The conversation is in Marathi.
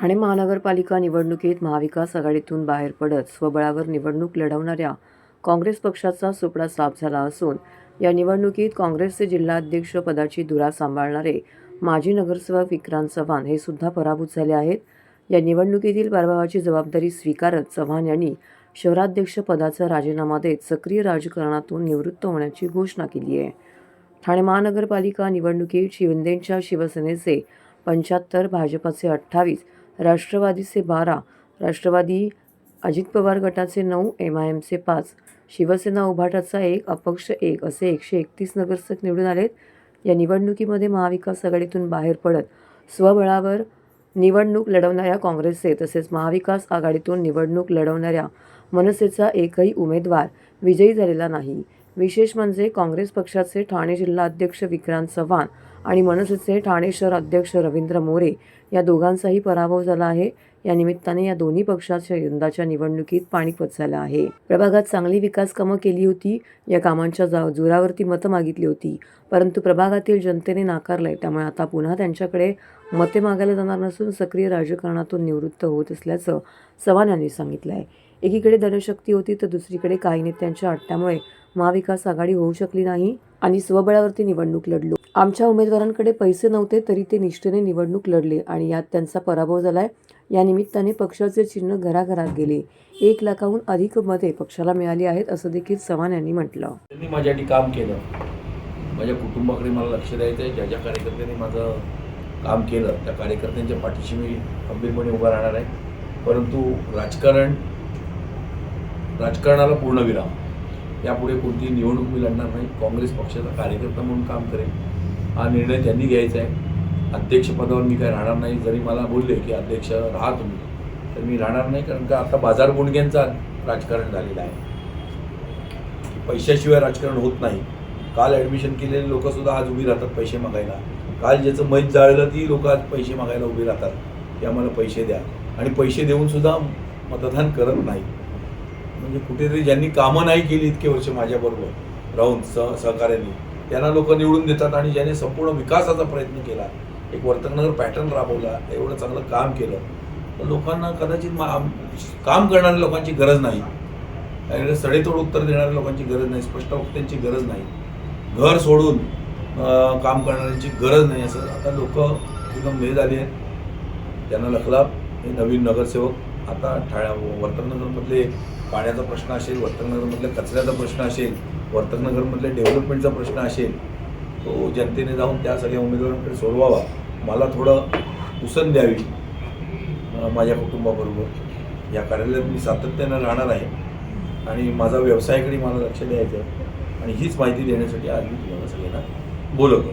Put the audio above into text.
ठाणे महानगरपालिका निवडणुकीत महाविकास आघाडीतून बाहेर पडत स्वबळावर निवडणूक लढवणाऱ्या काँग्रेस पक्षाचा सुपडा साफ झाला असून या निवडणुकीत काँग्रेसचे जिल्हाध्यक्ष पदाची धुरा सांभाळणारे माजी नगरसेवक विक्रांत चव्हाण हे सुद्धा पराभूत झाले आहेत। या निवडणुकीतील पराभवाची जबाबदारी स्वीकारत चव्हाण यांनी शहराध्यक्ष पदाचा राजीनामा देत सक्रिय राजकारणातून निवृत्त होण्याची घोषणा केली आहे। ठाणे महानगरपालिका निवडणुकीत शिंदेंच्या शिवसेनेचे 75, भाजपाचे 28, राष्ट्रवादीचे 12, राष्ट्रवादी अजित पवार गटाचे 9, MIMचे 5, शिवसेना उभाटाचा 1, अपक्ष 1 असे 131 नगरसेवक निवडून आलेत। या निवडणुकीमध्ये महाविकास आघाडीतून बाहेर पडत स्वबळावर निवडणूक लढवणाऱ्या काँग्रेसचे तसेच महाविकास आघाडीतून निवडणूक लढवणाऱ्या मनसेचा एकही उमेदवार विजयी झालेला नाही। विशेष म्हणजे काँग्रेस पक्षाचे ठाणे जिल्हा अध्यक्ष विक्रांत चव्हाण आणि मनसेचे ठाणे शहर अध्यक्ष रवींद्र मोरे या दोघांचाही पराभव झाला आहे। या निमित्ताने या दोन्ही पक्षाच्या यंदाच्या निवडणुकीत पाणीपत झालं आहे। प्रभागात चांगली विकास कामं केली होती, या कामांच्या जोरावरती मतं मागितली होती, परंतु प्रभागातील जनतेने नाकारलंय। त्यामुळे आता पुन्हा त्यांच्याकडे मते मागायला जाणार नसून सक्रिय राजकारणातून निवृत्त होत असल्याचं चव्हाण यांनी सांगितलं आहे। एकीकडे धनशक्ती होती तर दुसरीकडे काही नेत्यांच्या अट्ट्यामुळे महाविकास आघाडी होऊ शकली नाही आणि स्वबळावरती निवडणूक लढलो। आमच्या उमेदवारांकडे पैसे नव्हते तरी ते निष्ठेने निवडणूक लढले आणि यात त्यांचा पराभव झालाय। या निमित्ताने पक्षाचे चिन्ह घराघरात गेले। 1 लाखाहून अधिक मते पक्षाला मिळाली आहेत असं देखील चव्हाण यांनी म्हटलं। त्यांनी माझ्यासाठी काम केलं, माझ्या कुटुंबाकडे मला लक्ष द्यायचं आहे। ज्या कार्यकर्त्यांनी माझं काम केलं त्या कार्यकर्त्यांच्या पाठीशी मी खंबीरपणे उभा राहणार आहे। परंतु राजकारणाला पूर्णविराम, यापुढे कोणतीही निवडणूक मी लढणार नाही। काँग्रेस पक्षाचा कार्यकर्ता म्हणून काम करेन, हा निर्णय त्यांनी घ्यायचा आहे। अध्यक्षपदावर मी काय राहणार नाही। जरी मला बोलले की अध्यक्ष राहा तुम्ही, तर मी राहणार नाही, कारण का आता बाजार गुंडग्यांचा राजकारण झालेलं आहे। पैशाशिवाय राजकारण होत नाही। काल ॲडमिशन केलेले लोकंसुद्धा आज उभी राहतात पैसे मागायला। काल ज्याचं मैत जाळलं ती लोक आज पैसे मागायला उभी राहतात की आम्हाला पैसे द्या, आणि पैसे देऊनसुद्धा मतदान करत नाही। म्हणजे कुठेतरी ज्यांनी कामं नाही केली इतके वर्ष माझ्याबरोबर राहून सहकार्याने, त्यांना लोक निवडून देतात, आणि ज्याने संपूर्ण विकासाचा प्रयत्न केला, एक वर्तकनगर पॅटर्न राबवला, एवढं चांगलं काम केलं, तर लोकांना कदाचित काम करणाऱ्या लोकांची गरज नाही, सडेतोड उत्तर देणाऱ्या लोकांची गरज नाही, स्पष्ट वक्त्यांची गरज नाही, घर सोडून काम करणाऱ्यांची गरज नाही, असं आता लोक एकदम मेळ झाली आहेत। त्यांना लखलाप हे नवीन नगरसेवक आता वर्तकनगरमधले पाण्याचा प्रश्न असेल, वर्तकनगरमधल्या कचऱ्याचा प्रश्न असेल, वर्तकनगरमधल्या डेव्हलपमेंटचा प्रश्न असेल, तो जनतेने जाऊन त्या सगळ्या उमेदवारांकडे सोडवावा। मला थोडं उसण द्यावी माझ्या कुटुंबाबरोबर। या कार्यालयात मी सातत्यानं राहणार आहे आणि माझा व्यवसायाकडे मला लक्ष द्यायचं आहे, आणि हीच माहिती देण्यासाठी आज मी तुम्हाला सगळ्यांना बोलवतो।